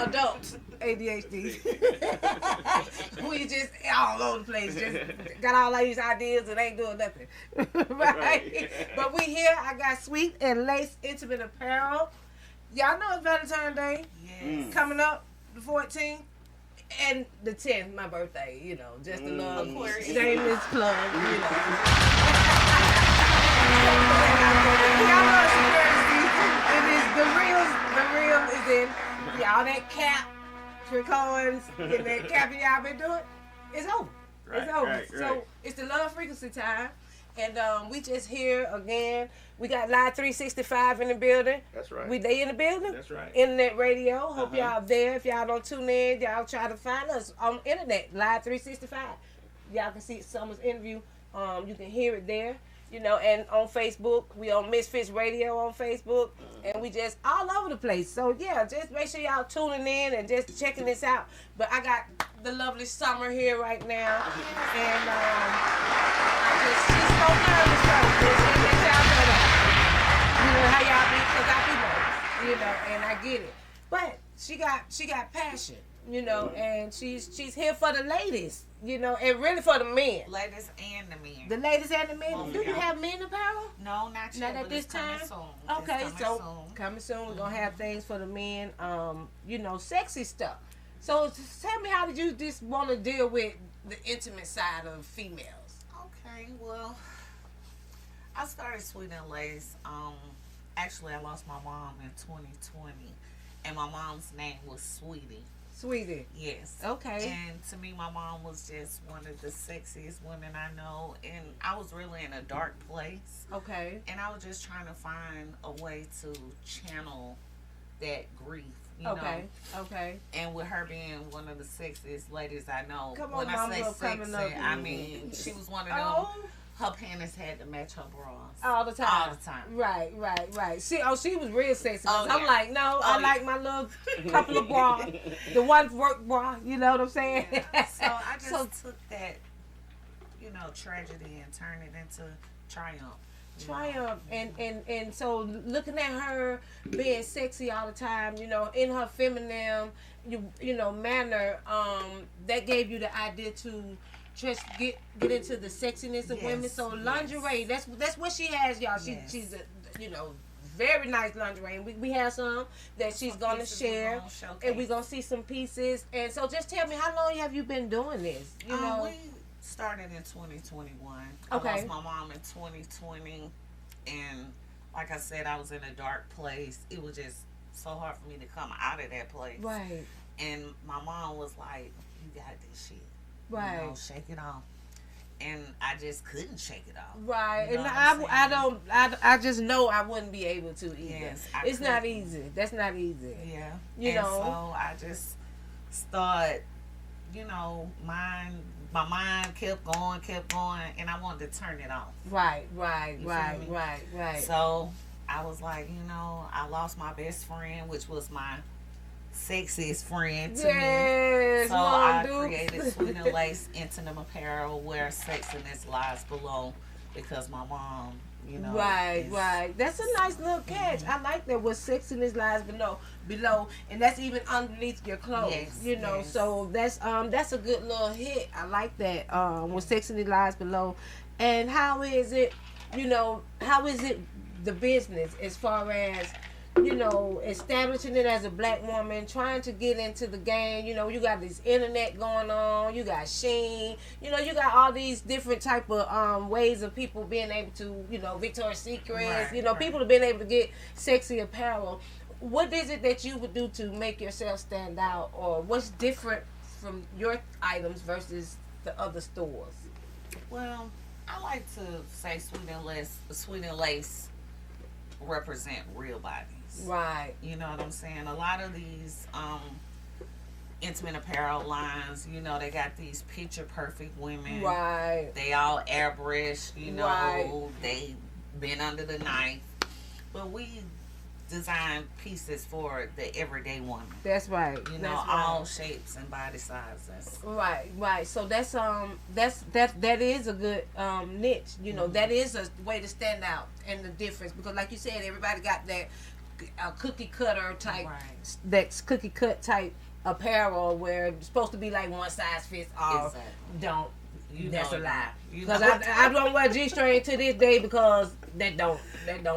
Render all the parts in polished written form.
adult ADHD. We just all over the place, just got all these ideas and ain't doing nothing. Right? But we here. I got sweet and lace intimate apparel. Y'all know it's Valentine's Day. Yes. Coming up the 14th. And the 10th, my birthday, you know, just a little shameless plug, you know. Y'all know it's courtesy. It is the real is in. Y'all that cap for coins and that cap y'all been doing, it's over. It's over. Right. So it's the love frequency time. And we just here again. We got Live 365 in the building. That's right. They in the building. That's right. Internet radio. Hope y'all there. If y'all don't tune in, y'all try to find us on the internet. Live 365. Y'all can see Summer's interview. You can hear it there. You know, and on Facebook, we on Misfits Radio on Facebook, and we just all over the place. So yeah, just make sure y'all tuning in and just checking this out. But I got the lovely Summer here right now, and she's so nervous though. You know how y'all be, cause I be nervous, you know, and I get it. But she got passion, you know, and she's here for the ladies. You know, and really for the men. Ladies and the men. The ladies and the men. Do you have men apparel? No, not yet. Not at this time? Soon. Okay, coming soon. We're going to have things for the men, you know, sexy stuff. So tell me, how did you just want to deal with the intimate side of females? Okay, well, I started Sweet and Lace. Actually, I lost my mom in 2020, and my mom's name was Sweetie. Sweetie. Yes. Okay. And to me, my mom was just one of the sexiest women I know. And I was really in a dark place. Okay. And I was just trying to find a way to channel that grief, you know. Okay. And with her being one of the sexiest ladies I know, Come on, when I say Mama, sexy, I mean, she was one of them. Her panties had to match her bras. All the time. All the time. Right. She was real sexy. Oh, I'm yeah. like, no, I like my little couple of bras. The one work bra, you know what I'm saying? Yeah. So I just took that, you know, tragedy and turned it into triumph. And so looking at her being sexy all the time, you know, in her feminine, you know, manner, that gave you the idea to just get into the sexiness of women. So lingerie, that's what she has, y'all. She's a, you know, very nice lingerie. And we have some that she's gonna share, and we're gonna see some pieces. And so just tell me, how long have you been doing this? You know, we started in 2021. Okay. I lost my mom in 2020, and like I said, I was in a dark place. It was just so hard for me to come out of that place. Right. And my mom was like, "You got this shit. Right. You know, shake it off." And I just couldn't shake it off. Right. You know and I just know I wouldn't be able to either. Yes, it's not easy. That's not easy. Yeah. You know. So I just started, you know, my mind kept going, and I wanted to turn it off. Right. So I was like, you know, I lost my best friend, which was my sexiest friend to me. So I created Sweet and Lace Intimate Apparel, where sexiness lies below, because my mom, you know. Right. That's a nice little catch. I like that. What sexiness lies below, and that's even underneath your clothes. Yes, you know. yes. So that's a good little hit. I like that. What sexiness lies below, and how is it? You know, how is it the business as far as, you know, establishing it as a black woman, trying to get into the game. You know, you got this internet going on, you got Shan, you know, you got all these different type of ways of people being able to, you know, Victoria's Secrets, you know, people have been able to get sexy apparel. What is it that you would do to make yourself stand out, or what's different from your items versus the other stores? Well, I like to say Sweet and Lace represent real bodies. Right. You know what I'm saying? A lot of these intimate apparel lines, you know, they got these picture perfect women. Right. They all airbrushed, you know, Right. they been under the knife. But we design pieces for the everyday woman. That's right. You know, all shapes and body sizes. Right. So that is a good niche. You know, that is a way to stand out and the difference, because like you said, everybody got that a cookie cutter type, Right. that's cookie cut type apparel where it's supposed to be like one size fits all. Exactly. Don't. That's a lie. You Because know. I don't wear G-string to this day because that don't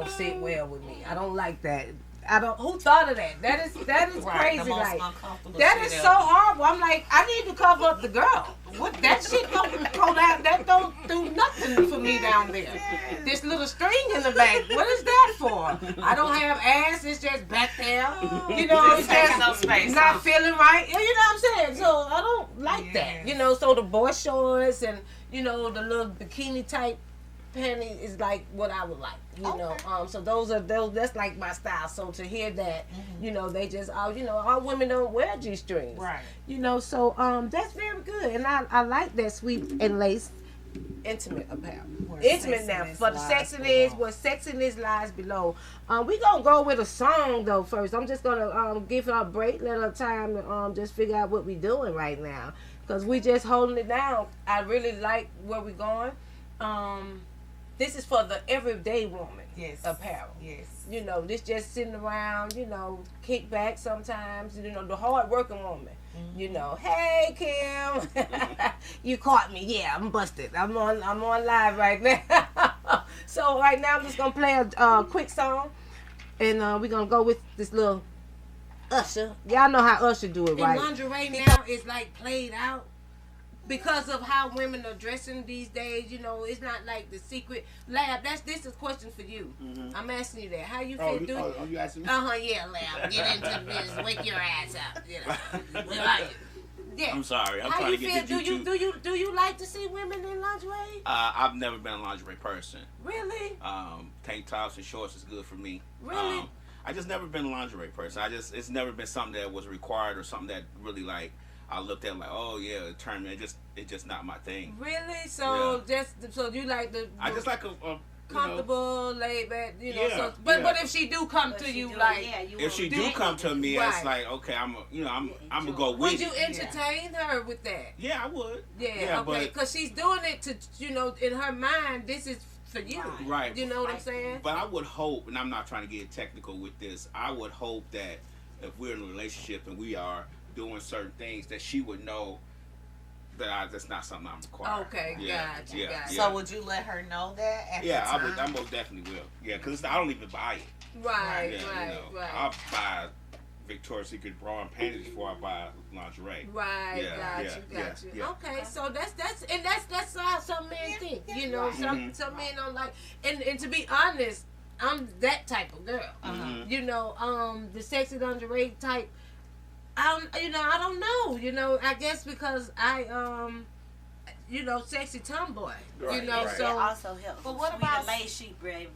sit well with me. I don't like that. I don't. Who thought of that? That is Right, crazy. the most Like uncomfortable that shit is ever. so horrible. I'm like, I need to cover up the girl. What that shit don't go down. That don't do nothing for me down there. This little string in the back. What is that for? I don't have ass. It's just back there. You know, it's taking up just space, not huh? feeling right. You know what I'm saying? So I don't like that. Yes. You know, so the boy shorts and the little bikini type panty is like what I would like, know. So those that's like my style. So to hear that, they just all women don't wear G-strings. Right. So that's very good. And I like that sweet and lace intimate apparel. Intimate now. For the sexiness, where sexiness lies below. We gonna go with a song though first. I'm just gonna give her a break, let her time to just figure out what we doing right now. Cause we just holding it down. I really like where we going. This is for the everyday woman. Yes. Apparel. Yes. This just sitting around, kick back sometimes, the hard working woman. Hey Kim, you caught me. Yeah, I'm busted. I'm on live right now. So right now I'm just gonna play a quick song, and we're gonna go with this little Usher. Y'all know how Usher do it, right? And lingerie now is like played out. Because of how women are dressing these days, it's not like the secret lab. This is a question for you. Mm-hmm. I'm asking you that. How you feel? You asking me? Yeah, lab. Get into the business. Wake your ass up. Where are you? Yeah. I'm sorry. I'm how trying you to feel? get the Do you like to see women in lingerie? I've never been a lingerie person. Really? Tank tops and shorts is good for me. Really? I just never been a lingerie person. It's never been something that was required or something that really like. I looked at it like, oh yeah, it turned me. It's just not my thing. Really? So so you like the I just like a comfortable, laid back, Yeah, So, but if she do come to you, if she do come to me, right. it's like okay, I'm gonna go with it. Would you entertain her with that? Yeah, I would. Yeah, okay, because she's doing it to in her mind. This is for you, right? You know what I'm saying? But I would hope, and I'm not trying to get technical with this. I would hope that if we're in a relationship and we are doing certain things, that she would know that that's not something I'm required. Okay, gotcha. So would you let her know that at the time? I most definitely will. Yeah, because I don't even buy it. Right. I'll buy Victoria's Secret bra and panties before I buy lingerie. Right, got you. Okay, so that's how some men think. Some men don't like, and to be honest, I'm that type of girl. The sexy lingerie type. I don't know. I guess because I sexy tomboy. Right, so it also helps. But what about lay sheet bring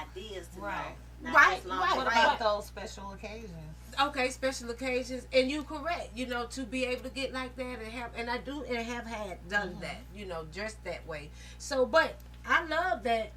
ideas to right? Know, right. What about those special occasions? Okay, special occasions, and you correct. To be able to get like that and I do and have done that. Dressed that way. So, but I love that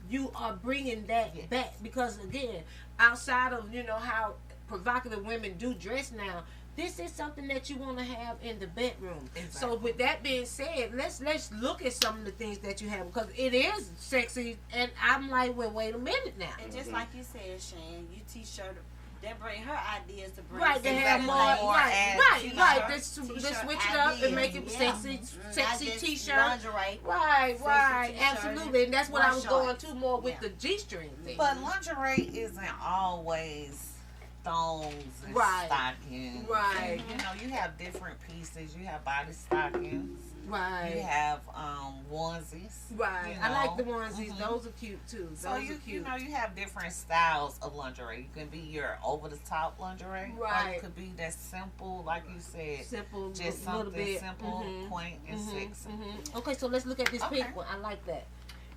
you are bringing that back because again, outside of how provocative women do dress now, this is something that you want to have in the bedroom. Exactly. So with that being said, let's look at some of the things that you have because it is sexy, and I'm like, well, wait a minute now. And just like you said, Shan, you t-shirt. They bring her ideas to bring right. They have more. Right. Let's switch it up and make it sexy t-shirt. Lingerie. Right. Absolutely, and that's what I was going to more with the G-string thing. But lingerie isn't always thongs and stockings. Right. You have different pieces. You have body stockings. Right. You have onesies. Right. I like the onesies. Mm-hmm. Those are cute too. Those are cute. You have different styles of lingerie. You can be your over the top lingerie. Right. Or it could be that simple, like you said. Simple. Just something simple, quaint, and sexy. Mm-hmm. Okay, so let's look at this pink one. I like that.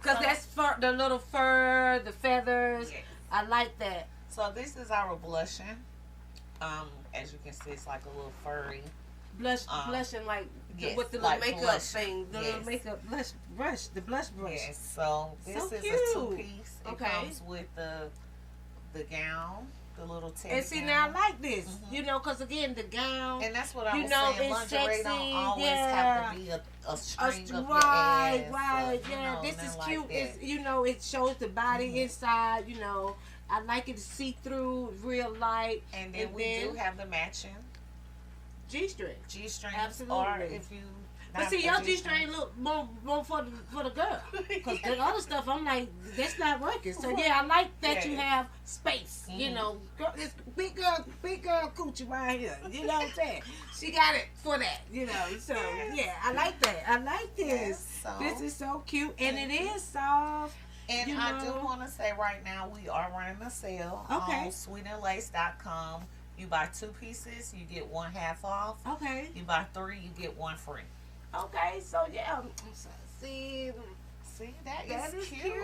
Because that's the little fur, the feathers. Yes. I like that. So this is our blushing. As you can see, it's like a little furry. Blushing like with the like little makeup thing, the little makeup blush brush, the blush brush. Yes, so this is cute. a two-piece. It comes with the gown, a little teddy And see, gown. now I like this, you know, because again, the gown. And that's what I you was know, saying. it's Lingerie sexy, don't always yeah. have to be a string of your Right, ass. right, or, yeah. know, This is nothing cute. Like that. It's, you know, it shows the body inside. You know, I like it to see through, real light. And then we do have the matching G-string. G-strings. Absolutely. Or if you. But see, your G-string look more for the girl. Because the other stuff, I'm like, that's not working. So yeah, I like that you have space. You know, girl, this big girl coochie right here. You know what I'm saying? She got it for that. You know, so yeah, I like that. I like this. Yes, so. This is so cute, and it is soft. And you I do know. want to say right now we are running a sale on sweetandlace.com. You buy 2 pieces, you get 1 half off. Okay. You buy 3, you get 1 free. Okay, so yeah, see, that is cute.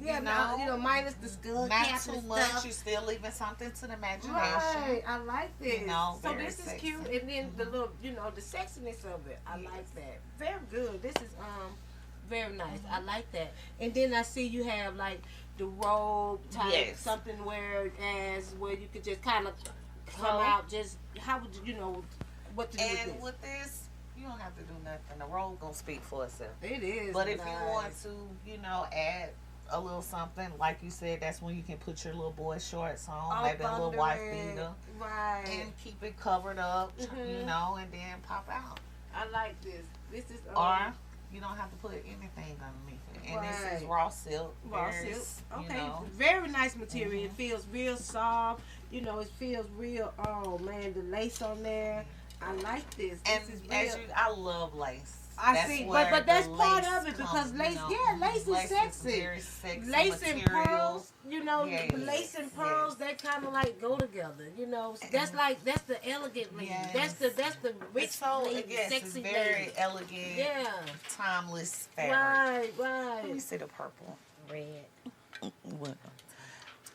Yeah, you know, minus the skull not cap too and much. stuff. You're still leaving something to the imagination. Right, I like this. You know, so very this is sexy. cute, and then the little, you know, the sexiness of it. I like that. Very good. This is very nice. I like that. And then I see you have like the robe type, something where you could just kind of come out. Just how would you know what to do and with this? You don't have to do nothing. The robe gonna speak for itself. It is. But if you want to, you know, add a little something, like you said, that's when you can put your little boy shorts on, maybe a little wife beater, right, and keep it covered up, you know, and then pop out. I like this. This is or you don't have to put anything underneath it. And this is raw silk. Raw silk. Okay. You know. Very nice material. It feels real soft. You know, it feels real. Oh man, the lace on there. I like this. And this is real. I love lace. I see, but that's part of it because lace, lace is lace sexy. Is very sexy. Lace and pearls, you know, yes, lace and pearls, they kind of like go together. You know, that's the elegant lady. Yes. That's the rich lady, sexy it's very lady. elegant. Yeah, timeless fabric. Right. Let me see the purple. Red.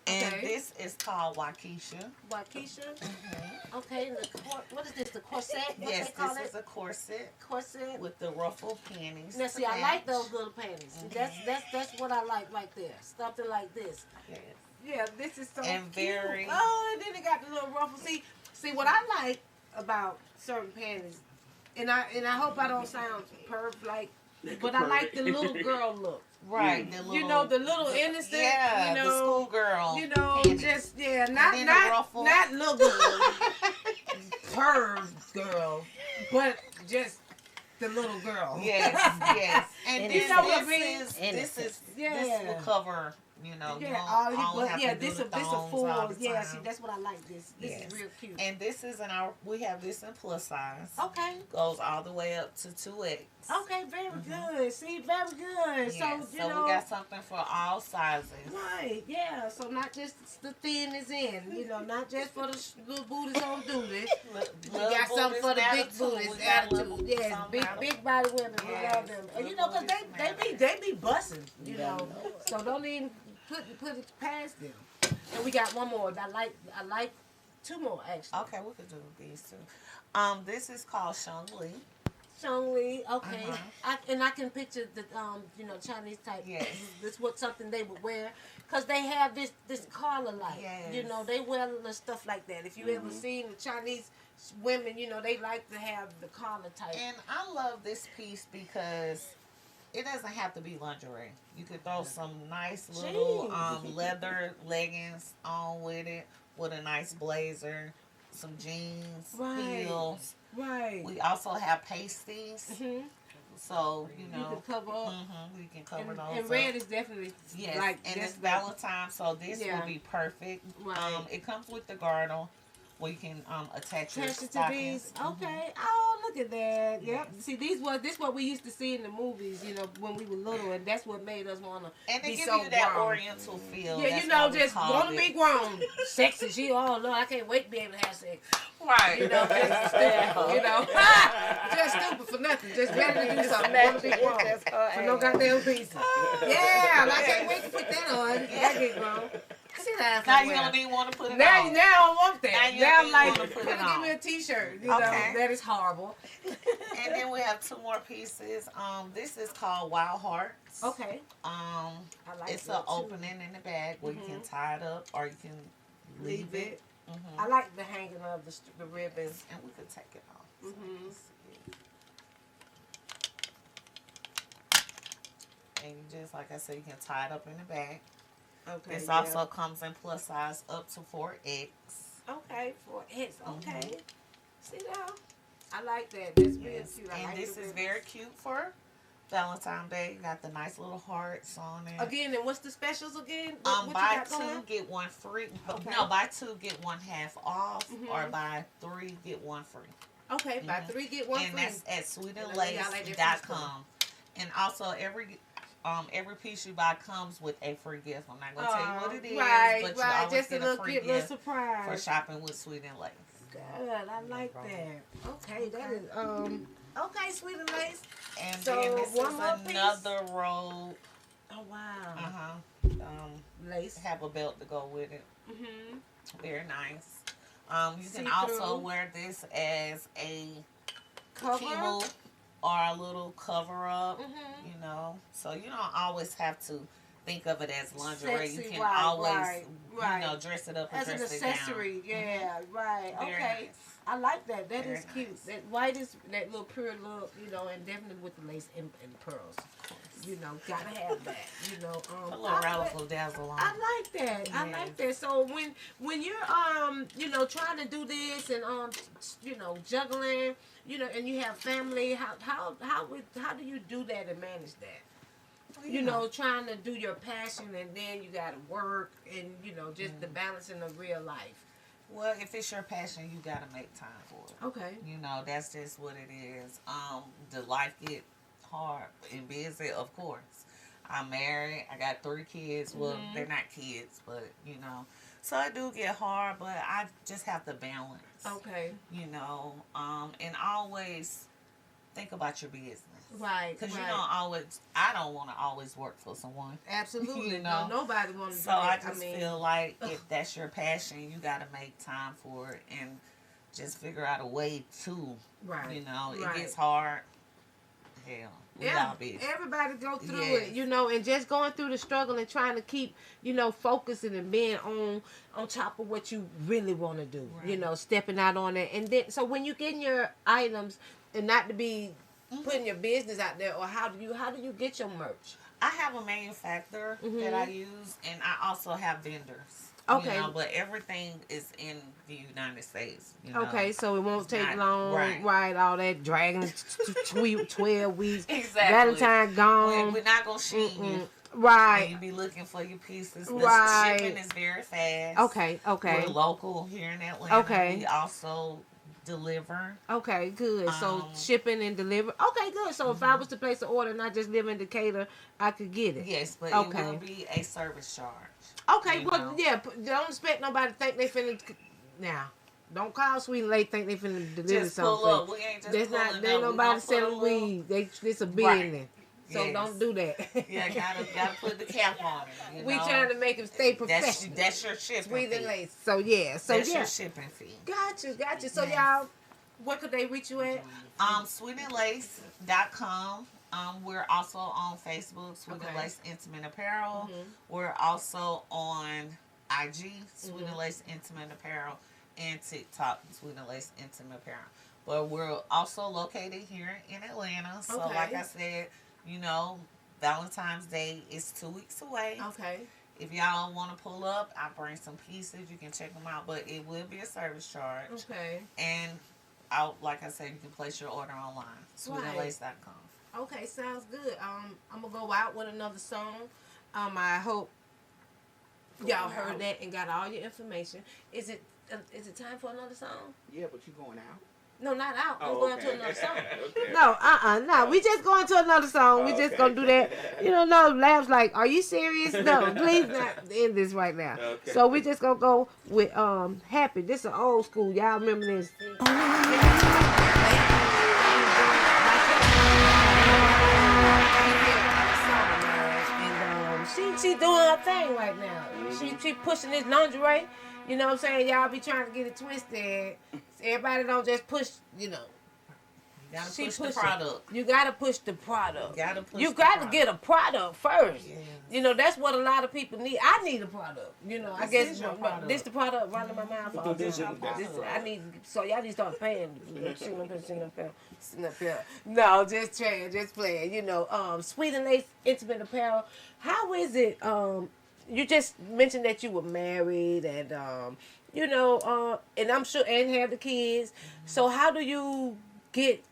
And this is called Waukesha. Waukesha. Okay. What is this? The corset? Yes, this is a corset. Corset with the ruffled panties. Now, see, I like those little panties. See, that's what I like right there. Something like this. Yes. Yeah, this is so and cute. very. Oh, and then it got the little ruffle. See what I like about certain panties, and I hope I don't sound perv like, but I like the little girl look. Right, the little, you know, the little innocent, yeah, you know, the schoolgirl, you know, panties. just not little girl, perv girl, but just the little girl. Yes, yes, and you know what I mean? This will cover. You know, this a full. Yeah, see, that's what I like. This is real cute. And this is we have this in plus size. Okay. Goes all the way up to 2X. Okay, very good. See, very good. Yes. So you know, we got something for all sizes. Right. Yeah. So not just the thin is in. You know, not just for the little booties on duty. We got something for the big booties. Attitude. Yes, big body women. We love them. And you know, cause they be busting. You know, so don't even put it past them. And we got one more. I like 2 more actually. Okay, we could do these 2. This is called Shang-Li. Shang-Li, okay. I can picture the Chinese type. Yes. This was something they would wear because they have this collar like. Yes. You know, they wear little stuff like that. If you ever seen the Chinese women, you know, they like to have the collar type. And I love this piece because it doesn't have to be lingerie. You could throw some nice little leather leggings on with it, with a nice blazer, some jeans, heels. Right. We also have pasties. So, you know. You can cover up. We can cover those and red is definitely like and it's Valentine's, so this will be perfect. Right. It comes with the girdle where you can attach your it to stockings. these. Okay. Oh, look at that. Yep. See, this what we used to see in the movies, you know, when we were little, and that's what made us want to and be they give so you that grown. oriental feel. Yeah, you know, just want to be grown. Sexy. She, oh, no, I can't wait to be able to have sex. Right. You know, just stupid, you know. Just stupid for nothing. Just ready to do something. Want to be grown. For no goddamn reason. Yeah, I can't wait to put that on. I get grown. Now you don't even want to put it on. Now I want that. Now I'm like, put it give me a t-shirt. You know, that is horrible. And then we have 2 more pieces. This is called Wild Hearts. Okay. It's an opening in the bag where you can tie it up or you can leave it. I like the hanging of the ribbons. And we could take it off. So let's see. And you just, like I said, you can tie it up in the back. Okay. This also comes in plus size up to 4X. Okay, 4X. Okay. See now? I like that. That's real cute. I And like this the is ribbons. very cute for Valentine's Day. You got the nice little hearts on it. Again, and what's the specials again? What Buy you got two, going? get one free. Okay. No, buy two, get one half off. Or buy three, get one free. Okay, buy three, get one And free. that's at sweetandlace.com. And also every piece you buy comes with a free gift. I'm not gonna tell you what it is, but you always just get a a free little gift surprise for shopping with Sweet and Lace. Good, I like that. Okay, that is okay, Sweet and Lace. And So, then this one is more piece? another robe. Oh wow. Lace. Have a belt to go with it. Very nice. You can See-through. also wear this as a Cover? keyboard or a little cover up. You know, so you don't always have to think of it as lingerie. Sexy, you can right, always, right. you know, dress it up and As an dress accessory, it down. yeah, right. Very Okay. nice. I like that. That Very is cute. nice. That white is that little pure look, you know, and definitely with the lace and pearls. You know, gotta have that. You know, A little razzle dazzle on. I like that. I like that. So when you're you know, trying to do this and you know, juggling, you know, and you have family, how do you do that and manage that? You know, trying to do your passion and then you gotta work and you know, just the balancing of real life. Well, if it's your passion, you gotta make time for it. Okay. You know, that's just what it is. The life get hard and busy, of course. I'm married. I got 3 kids. Well, they're not kids, but you know, so it do get hard. But I just have to balance. Okay. You know, and always think about your business. Right. Because you don't I don't want to always work for someone. Absolutely. You know? No, nobody wants to So do I that. just feel like if that's your passion, you got to make time for it and just figure out a way to. Right. You know, it Right. gets hard. Hell, we all busy. Everybody go through Yes. it, you know, and just going through the struggle and trying to keep, you know, focusing and being on top of what you really want to do. Right. You know, stepping out on it, and then so when you get your items, and not to be putting your business out there, or how do you get your merch? I have a manufacturer that I use, and I also have vendors. Okay. You know, but everything is in the United States. You know? Okay, so it won't take not- long, right? All that dragging 12 weeks. Exactly. Valentine gone. We're not going to ship you. Right. And you be looking for your pieces. The Right. shipping is very fast. Okay. We're local here in Atlanta. Okay. We also deliver. Okay, good. So shipping and deliver. Okay, good. So if I was to place an order and I just live in Decatur, I could get it. Yes, but Okay. it will be a service charge. Okay, You well, know. yeah. Don't expect nobody to think they finna. Now, don't call Sweet and Late think they finna deliver Just something. pull up. We ain't just There's pulling not. up. There ain't We nobody gonna selling pull up. weed. It's a Right. business. So Yes. don't do that. Yeah, gotta put the cap on it. You We know? trying to make them stay professional. That's your shipping Sweet and fee. Lace. So yeah. So That's yeah. your shipping fee. Gotcha. So Yes. y'all, where could they reach you at? Sweetandlace.com. We're also on Facebook, Sweet and Lace Intimate Apparel. We're also on IG, Sweet and Lace Intimate Apparel, and TikTok, Sweet and Lace Intimate Apparel. But we're also located here in Atlanta. So like I said, you know, Valentine's Day is 2 weeks away. Okay. If y'all want to pull up, I bring some pieces. You can check them out, but it will be a service charge. Okay. And like I said, you can place your order online. Sweetandlace.com. Okay, sounds good. I'm gonna go out with another song. I hope y'all heard that and got all your information. Is it time for another song? Yeah, but you going out? No, not out. I'm Oh, going okay. to another song. Okay. No. We just going to another song. We just gonna do that. You know, no, Lab's like, are you serious? No, please not end this right now. Okay. So we just gonna go with Happy. This is old school. Y'all remember this? And she doing her thing right now. She pushing this lingerie. You know what I'm saying? Y'all be trying to get it twisted. Everybody don't just push, you know. You gotta push the product. You gotta push the product. You gotta get a product first. Yes. You know, that's what a lot of people need. I need a product. You know, I guess this the product running my mouth off. I need, so y'all need to start paying. Sitting up here. No, just playing. You know, Sweet and Lace Intimate Apparel. How is it? You just mentioned that you were married and you know, and I'm sure and have the kids. So how do you get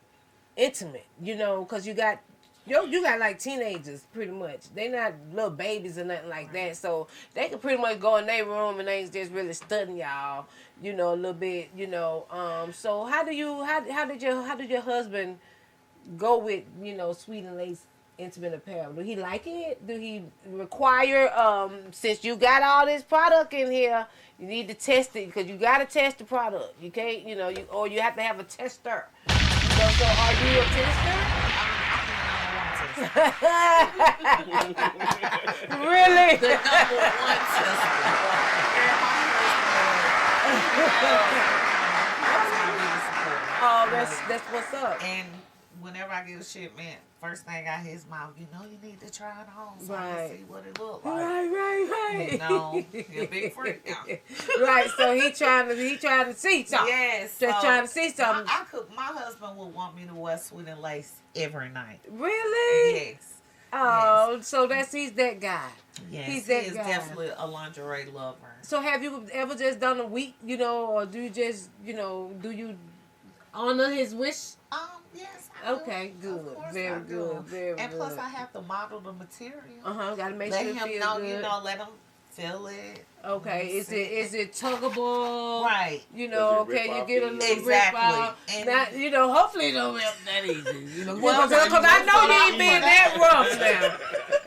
intimate? You know, because you got like teenagers pretty much. They not little babies or nothing like that. So they can pretty much go in their room and they ain't just really studying y'all. You know, a little bit. You know, so how did your husband go with, you know, Sweet and Lace Intimate Apparel? Do he like it? Do he require, since you got all this product in here, you need to test it, because you got to test the product. You can't, you know, you have to have a tester. So are you a tester? Really? The number one tester. Oh, that's what's up. And whenever I get a shipment, first thing out his mouth, you know, you need to try it on so I can see what it look like. Right. You know, he a big freak now. Right, so he trying to see something. Yes. Just trying to see something. My husband would want me to wear Sweet and Lace every night. Really? Yes. Oh, yes. So he's that guy. Yes, he's that he is guy. definitely a lingerie lover. So have you ever just done a week, you know, or do you just, you know, do you honor his wish? Yes. I do. Okay, good. Very good. Very and good. plus, I have to model the material. Gotta make let sure it him feel know, good. you know, let him feel it. Okay, is it tuggable? Right. You know, okay, you get a little rip out. And now, you know, hopefully it don't rip that easy. You know, well, because I know you ain't being that rough now.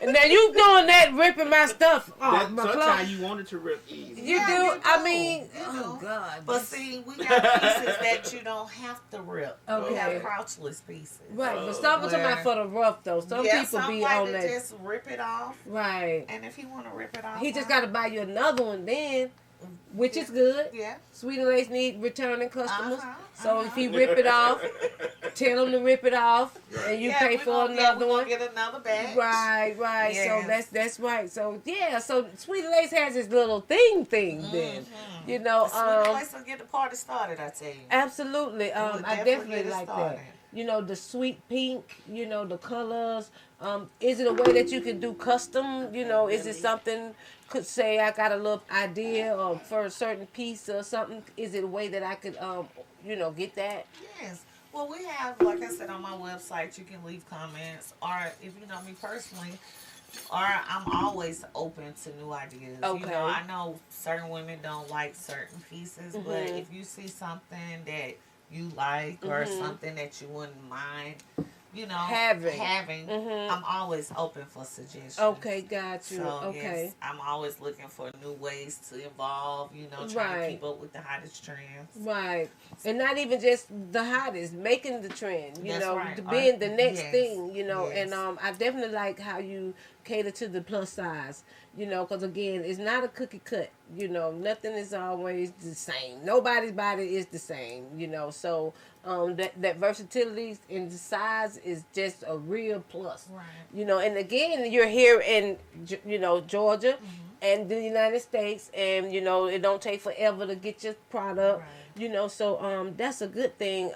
And now you doing that, ripping my stuff off. My sometimes you want it to rip easy. You do. I mean, oh God. But see, we got pieces that you don't have to rip. Okay. We have crouchless pieces. Right, but some of them are for the rough though. Some people be like on that. Just rip it off. Right. And if he want to rip it off, He just got to buy you another one then, which is good. Yeah. Sweet and Lace need returning customers. So if he rip it off, tell him to rip it off, and you pay for another one. Get another bag. Right. Yes. So that's right. So yeah. So Sweet and Lace has his little thing then. You know. Sweet and Lace will get the party started. I tell you. Absolutely. I definitely like started. that. You know, the sweet pink, you know, the colors. Is it a way that you can do custom? You know, is it something, could say I got a little idea for a certain piece or something? Is it a way that I could, you know, get that? Yes. Well, we have, like I said, on my website, you can leave comments. Or if you know me personally, or I'm always open to new ideas. Okay. You know, I know certain women don't like certain pieces, but if you see something that you like or something that you wouldn't mind, you know, having I'm always open for suggestions. Okay, got you. So, okay. Yes, I'm always looking for new ways to evolve, you know, trying to keep up with the hottest trends. Right. And not even just the hottest, making the trend, you That's know, right. being the next Yes. thing, you know. Yes. And I definitely like how you cater to the plus size, you know, because again, it's not a cookie cut, you know, nothing is always the same. Nobody's body is the same, you know, so that versatility in the size is just a real plus. Right. You know, and again, you're here in, you know, Georgia and the United States, and, you know, it don't take forever to get your product, you know, so that's a good thing,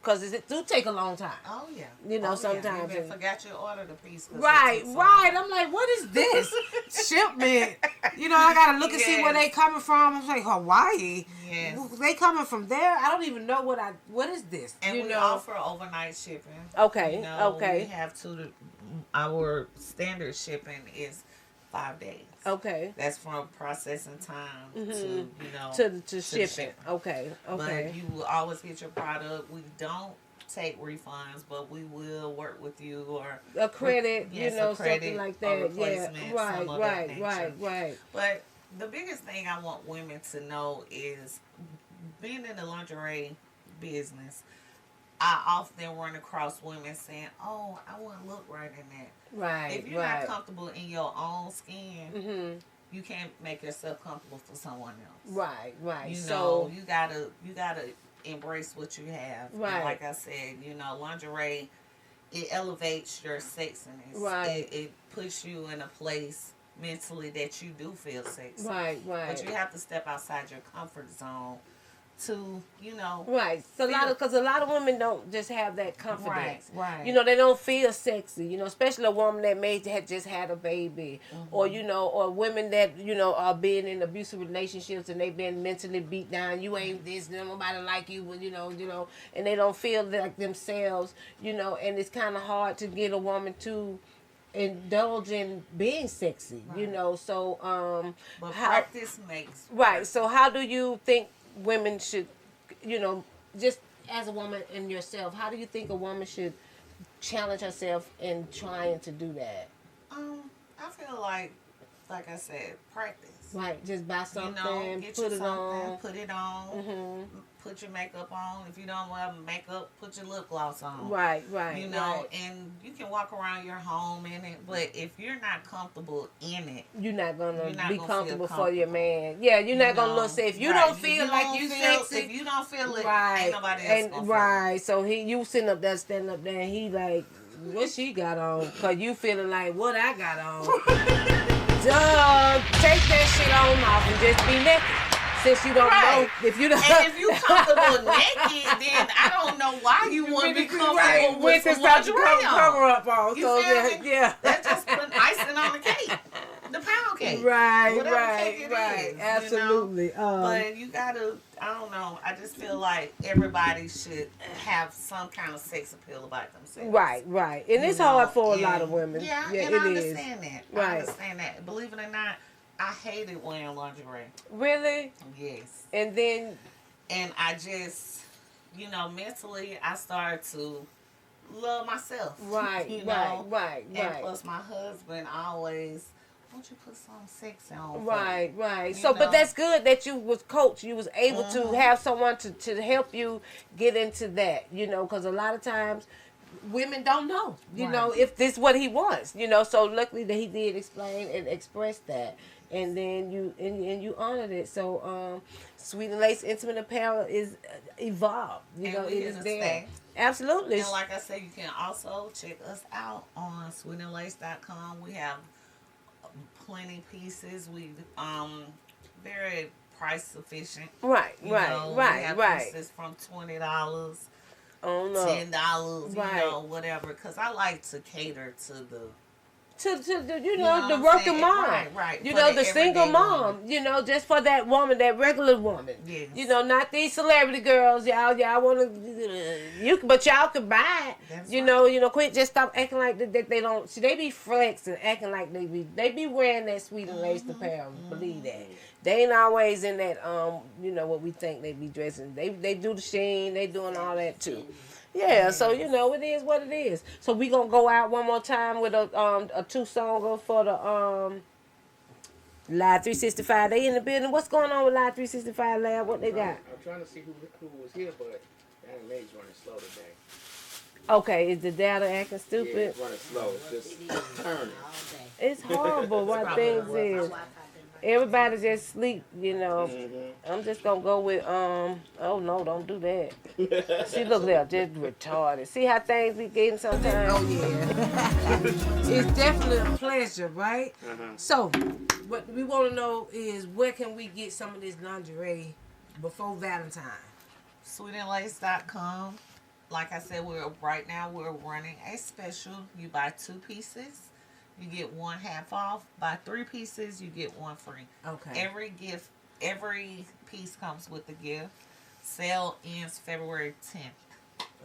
because it do take a long time. Oh, yeah. You know, sometimes. You forgot you ordered a piece. Right. I'm like, what is this? Shipment. You know, I got to look and see where they coming from. I'm like, Hawaii? Yes. They coming from there? I don't even know what is this? And you we know? offer overnight shipping. Okay. You know, okay. We have our standard shipping is 5 days. Okay. That's from processing time to, you know, to shipping. Okay. But you will always get your product. We don't take refunds, but we will work with you or a credit, you know, something like that. Yeah. Right. But the biggest thing I want women to know is being in the lingerie business. I often run across women saying, "Oh, I wouldn't look right in that." Right. If you're not comfortable in your own skin, you can't make yourself comfortable for someone else. Right. You know, you gotta embrace what you have. Right. And like I said, you know, lingerie, it elevates your sexiness. Right. It puts you in a place mentally that you do feel sexy. Right. But you have to step outside your comfort zone to, you know. Right. So because a lot of women don't just have that confidence. Right. You know, they don't feel sexy. You know, especially a woman that had just had a baby, or you know, or women that you know are being in abusive relationships and they've been mentally beat down. You ain't this, nobody like you, you know, and they don't feel like themselves. You know, and it's kind of hard to get a woman to indulge in being sexy. Right. You know, so but practice makes. Right. So how do you think women should, you know, just as a woman and yourself, how do you think a woman should challenge herself in trying to do that? I feel like I said, practice. Right, just buy something, you know, get put you it something, on. put it on, put your makeup on. If you don't have makeup, put your lip gloss on. Right. You know, and you can walk around your home in it, but if you're not comfortable in it, you're not gonna be gonna comfortable feel for your man. Yeah, you're not gonna look say if you don't feel like you sexy. If you don't feel it, Right, ain't nobody else gonna right. So you sitting up there, standing up there, and he like, what she got on? Cause you feeling like what I got on. Take that shit on off and just be naked. Since you don't know if you don't. And if you comfortable naked, then I don't know why you want to be comfortable with some lingerie cover up on. You So feel me? yeah. That's just putting icing on the cake, the pound cake. Right. Whatever cake it is, Absolutely. You know? But you gotta. I don't know. I just feel like everybody should have some kind of sex appeal about themselves. Right. And it's hard for a lot of women. Yeah, and it I understand is. that. Right. I understand that. Believe it or not, I hated wearing lingerie. Really? Yes. And then. And I just, you know, mentally, I started to love myself. Right. You know? Right. And plus, my husband always. Won't you put some sex on? Right. So, but that's good that you was coached. You was able to have someone to help you get into that, you know, because a lot of times women don't know, you know, if this is what he wants, you know. So luckily that he did explain and express that, and then you honored it. So, Sweet and Lace Intimate Apparel is evolved, you know, it is there. Stay. Absolutely. And like I said, you can also check us out on sweetandlace.com. We have plenty pieces. We very price sufficient. Right. We have pieces from $20, $10, you know, whatever. Because I like to cater to the you know the working mom, right. You For know the single mom, woman. you know, just for that woman, that regular woman. Yes. You know, not these celebrity girls. Y'all want to, but y'all can buy it. That's you know, quit just stop acting like that they don't. See, they be flexing, acting like they be wearing that Sweet and Lace apparel. Believe that. They ain't always in that you know what we think they be dressing. They do the Shan, they doing all that too. Yeah, so you know it is what it is. So we gonna go out one more time with a 2-songer for the Live 365. They in the building. What's going on with Live 365 Lab? What they got? I'm trying to see who was here, but that anime's running slow today. Okay, is the data acting stupid? Yeah, it's running slow. It's just turning. It's horrible what things is. Everybody just sleep, you know. I'm just gonna go with oh no, don't do that. See, look there, just retarded. See how things be getting sometimes? Oh yeah. It's definitely a pleasure, right? So, what we want to know is where can we get some of this lingerie before Valentine? Sweetandlace.com. Like I said, we're running a special. You buy 2 pieces, you get 1 half off. Buy 3 pieces, you get 1 free. Okay. Every piece comes with a gift. Sale ends February 10th.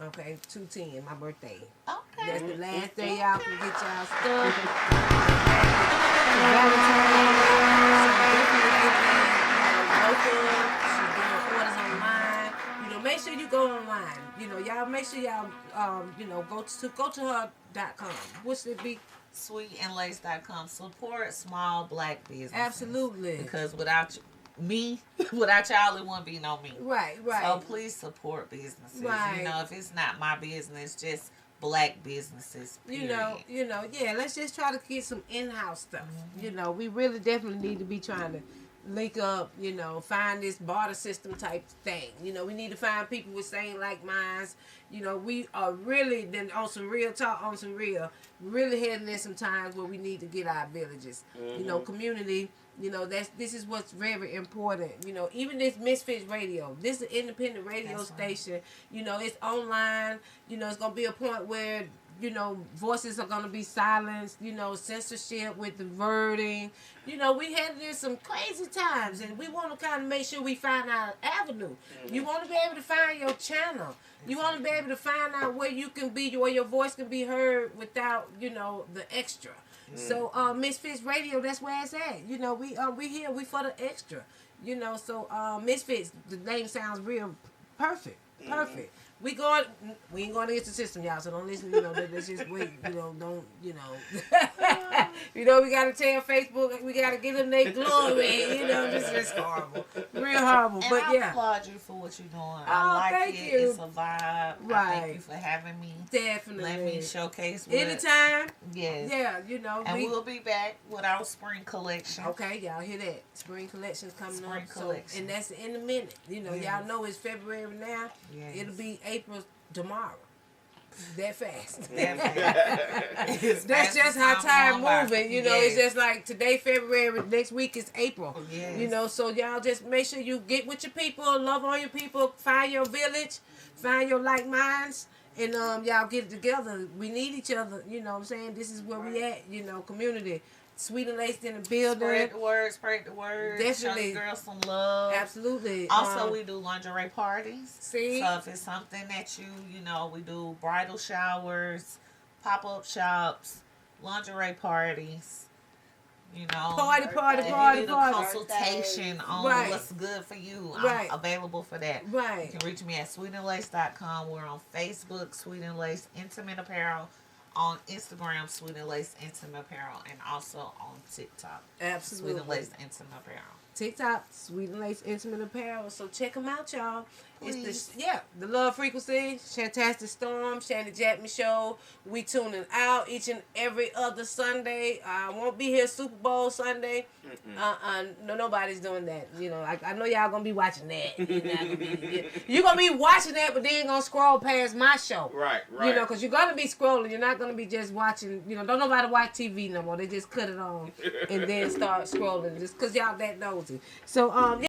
Okay, 2/10, my birthday. Okay. That's the last day y'all can get y'all stuff. Orders online. You know, make sure you go online. You know, y'all make sure y'all you know, go to her.com. What's it be? Sweetandlace.com. Support small black businesses. Absolutely. Because without y'all, it wouldn't be no me. Right. So please support businesses. Right. You know, if it's not my business, just black businesses. Period. You know, yeah, let's just try to get some in-house stuff. You know, we really definitely need to be trying to link up, find this barter system type thing. We need to find people with same like minds. We are really then on some real talk, on some real, really heading in some times where we need to get our villages. Community. This is what's very important. Even this Misfits Radio, this is an independent radio station. It's online. It's gonna be a point where voices are gonna be silenced. Censorship with the wording. We had in some crazy times, and we want to kind of make sure we find our avenue. You want to be able to find your channel. You want to be able to find out where you can be, where your voice can be heard without the extra. So Misfits Radio, that's where it's at. We here, we for the extra. So Misfits, the name sounds real perfect. Perfect. We ain't going against the system, y'all, so don't listen, let's just wait, don't. We gotta tell Facebook, we gotta give them their glory, this is horrible. Real horrible, and but I yeah. applaud you for what you're doing. I like thank it. you. It's a vibe. Right. I thank you for having me. Definitely. Let me showcase what. Anytime. Yes. Yeah, And we'll be back with our spring collection. Okay, y'all hear that? Spring collection's coming Spring up. collection. So, and that's in a minute. Y'all know it's February now. Yes. It'll be April tomorrow. That fast. That's just how time moving. It's just like today February, next week is April. Yes. So y'all just make sure you get with your people, love on your people, find your village, find your like minds, and y'all get it together. We need each other. You know what I'm saying? This is where we at. Community. Sweet and laced in the building. Spread the word. Definitely. Show the girls some love. Absolutely. Also, we do lingerie parties. See? So if it's something that we do bridal showers, pop-up shops, lingerie parties. Party. If you need a consultation on Right. what's good for you, Right. I'm available for that. Right. You can reach me at sweetandlace.com. We're on Facebook, Sweet and Lace Intimate Apparel. On Instagram, Sweet and Lace Intimate Apparel, and also on TikTok, Absolutely. Sweet and Lace Intimate Apparel. TikTok, Sweet and Lace Intimate Apparel. So check them out, y'all. Please. It's the Love Frequency, Shantastic Storm, Shannon Jackman Show. We tuning out each and every other Sunday. I won't be here Super Bowl Sunday. No, nobody's doing that. I know y'all gonna be watching that. You're gonna be watching that, but then gonna scroll past my show. Right. Because you're gonna be scrolling. You're not gonna be just watching. Don't nobody watch TV no more. They just cut it on and then start scrolling just because y'all that nosy. So